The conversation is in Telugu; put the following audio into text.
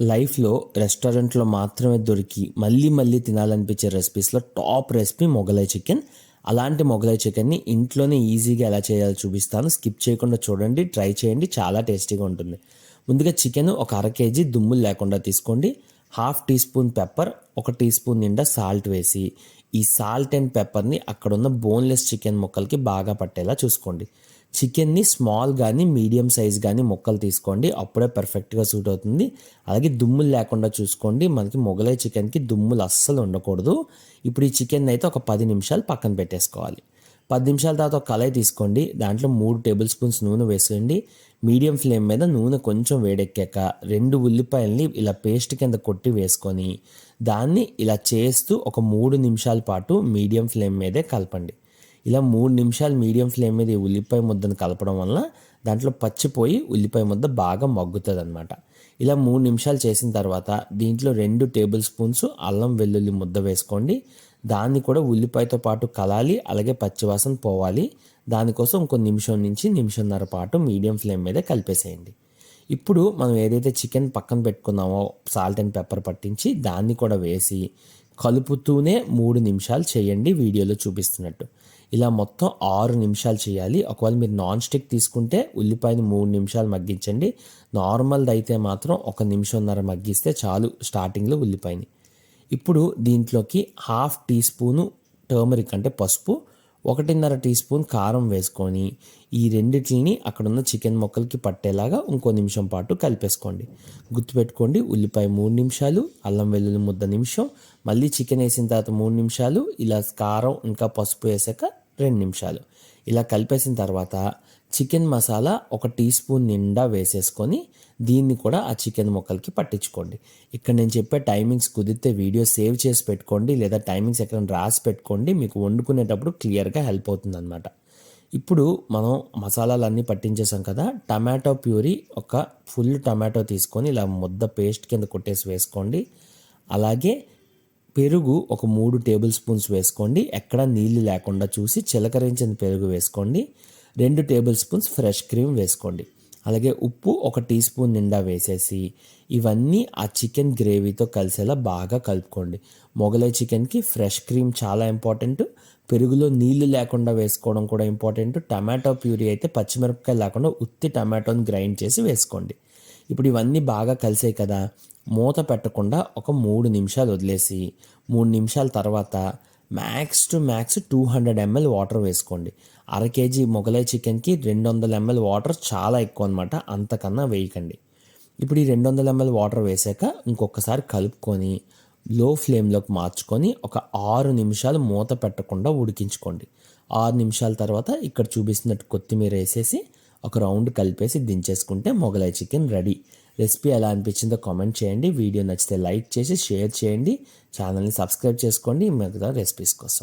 లైఫ్‌లో రెస్టారెంట్‌లో మాత్రమే దొరికి మళ్ళీ మళ్ళీ తినాలనిపించే రెసిపీస్‌లో టాప్ రెసిపీ మొగలై చికెన్. అలాంటి మొగలై చికెన్‌ని ఇంట్లోనే ఈజీగా ఎలా చేయాలో చూపిస్తాను. స్కిప్ చేయకుండా చూడండి, ట్రై చేయండి. చాలా టేస్టీగా ఉంటుంది. ముందుగా చికెన్ ఒక అర కేజీ దుమ్ములు లేకుండా తీసుకోండి. హాఫ్ టీ స్పూన్ పెప్పర్, ఒక టీ స్పూన్ నిండా సాల్ట్ వేసి ఈ సాల్ట్ అండ్ పెప్పర్‌ని అక్కడున్న బోన్‌లెస్ చికెన్ ముక్కలకి బాగా పట్టేలా చూసుకోండి. చికెన్ని స్మాల్ కానీ మీడియం సైజ్ కానీ ముక్కలు తీసుకోండి, అప్పుడే పర్ఫెక్ట్గా సూట్ అవుతుంది. అలాగే దుమ్ములు లేకుండా చూసుకోండి, మనకి మొగలై చికెన్కి దుమ్ములు అస్సలు ఉండకూడదు. ఇప్పుడు ఈ చికెన్ అయితే ఒక 10 నిమిషాలు పక్కన పెట్టేసుకోవాలి. 10 నిమిషాల తర్వాత ఒక కళాయి తీసుకోండి, దాంట్లో 3 టేబుల్ స్పూన్స్ నూనె వేసేయండి. మీడియం ఫ్లేమ్ మీద నూనె కొంచెం వేడెక్కాక 2 ఉల్లిపాయల్ని ఇలా పేస్ట్ కింద కొట్టి వేసుకొని దాన్ని ఇలా చేస్తూ ఒక 3 నిమిషాల పాటు మీడియం ఫ్లేమ్ మీదే కలపండి. ఇలా 3 నిమిషాలు మీడియం ఫ్లేమ్ మీద ఈ ఉల్లిపాయ ముద్దను కలపడం వల్ల దాంట్లో పచ్చిపోయి ఉల్లిపాయ ముద్ద బాగా మగ్గుతుందన్నమాట. ఇలా 3 నిమిషాలు చేసిన తర్వాత దీంట్లో 2 టేబుల్ స్పూన్స్ అల్లం వెల్లుల్లి ముద్ద వేసుకోండి. దాన్ని కూడా ఉల్లిపాయతో పాటు కలాలి, అలాగే పచ్చివాసన పోవాలి. దానికోసం ఇంకో నిమిషం నుంచి నిమిషంన్నర పాటు మీడియం ఫ్లేమ్ మీద కలిపేసేయండి. ఇప్పుడు మనం ఏదైతే చికెన్ పక్కన పెట్టుకున్నామో సాల్ట్ అండ్ పెప్పర్ పట్టించి దాన్ని కూడా వేసి కలుపుతూనే 3 నిమిషాలు చేయండి, వీడియోలో చూపిస్తున్నట్టు. ఇలా మొత్తం 6 నిమిషాలు చేయాలి. ఒకవేళ మీరు నాన్ స్టిక్ తీసుకుంటే ఉల్లిపాయని 3 నిమిషాలు మగ్గించండి. నార్మల్ది అయితే మాత్రం 1 నిమిషంన్నర మగ్గిస్తే చాలు స్టార్టింగ్లో ఉల్లిపాయని. ఇప్పుడు దీంట్లోకి హాఫ్ టీ స్పూను టర్మరిక్ అంటే పసుపు, 1.5 టీ స్పూన్ కారం వేసుకొని ఈ రెండిటిని అక్కడున్న చికెన్ ముక్కలకి పట్టేలాగా ఇంకో నిమిషం పాటు కలిపేసుకోండి. గుర్తుపెట్టుకోండి, ఉల్లిపాయ 3 నిమిషాలు, అల్లం వెల్లుల్లి ముద్ద నిమిషం, మళ్ళీ చికెన్ వేసిన తర్వాత 3 నిమిషాలు, ఇలా కారం ఇంకా పసుపు వేసాక 2 నిమిషాలు. ఇలా కలిపేసిన తర్వాత చికెన్ మసాలా 1 టీ స్పూన్ నిండా వేసేసుకొని దీన్ని కూడా ఆ చికెన్ ముక్కలకి పట్టించుకోండి. ఇక్కడ నేను చెప్పే టైమింగ్స్ కుదిరితే వీడియో సేవ్ చేసి పెట్టుకోండి, లేదా టైమింగ్స్ ఎక్కడ రాసి పెట్టుకోండి, మీకు వండుకునేటప్పుడు క్లియర్గా హెల్ప్ అవుతుందన్నమాట. ఇప్పుడు మనం మసాలాలన్నీ పట్టించేసాం కదా, టమాటో ప్యూరీ ఒక ఫుల్ టమాటో తీసుకొని ఇలా ముద్ద పేస్ట్ కింద కొట్టేసి వేసుకోండి. అలాగే పెరుగు ఒక 3 టేబుల్ స్పూన్స్ వేసుకోండి, ఎక్కడ నీళ్ళు లేకుండా చూసి చిలకరించిన పెరుగు వేసుకోండి. 2 టేబుల్ స్పూన్స్ ఫ్రెష్ క్రీమ్ వేసుకోండి. అలాగే ఉప్పు 1 టీ స్పూన్ నిండా వేసేసి ఇవన్నీ ఆ చికెన్ గ్రేవీతో కలిసేలా బాగా కలుపుకోండి. మొగలై చికెన్కి ఫ్రెష్ క్రీమ్ చాలా ఇంపార్టెంట్, పెరుగులో నీళ్లు లేకుండా వేసుకోవడం కూడా ఇంపార్టెంట్. టమాటో ప్యూరీ అయితే పచ్చిమిరపకాయ లేకుండా ఉత్తి టమాటోని గ్రైండ్ చేసి వేసుకోండి. ఇప్పుడు ఇవన్నీ బాగా కలిసాయి కదా, మూత పెట్టకుండా ఒక 3 నిమిషాలు వదిలేసి 3 నిమిషాల తర్వాత max to max 200 ml water వేసుకోండి. అర కేజీ మొగలై చికెన్కి 200 ml వాటర్ చాలా ఎక్కువ అనమాట, అంతకన్నా వేయకండి. ఇప్పుడు ఈ 200 ml వాటర్ వేసాక ఇంకొకసారి కలుపుకొని లో ఫ్లేమ్లోకి మార్చుకొని ఒక 6 నిమిషాలు మూత పెట్టకుండా ఉడికించుకోండి. 6 నిమిషాల తర్వాత ఇక్కడ చూపిస్తున్నట్టు కొత్తిమీర వేసేసి ఒక రౌండ్ కలిపేసి దించేసుకుంటే మొగలై చికెన్ రెడీ. రెసిపీ ఎలా అనిపించిందో కామెంట్ చేయండి. వీడియో నచ్చితే లైక్ చేసి షేర్ చేయండి. ఛానల్ని సబ్స్క్రైబ్ చేసుకోండి మిగతా రెసిపీస్ కోసం.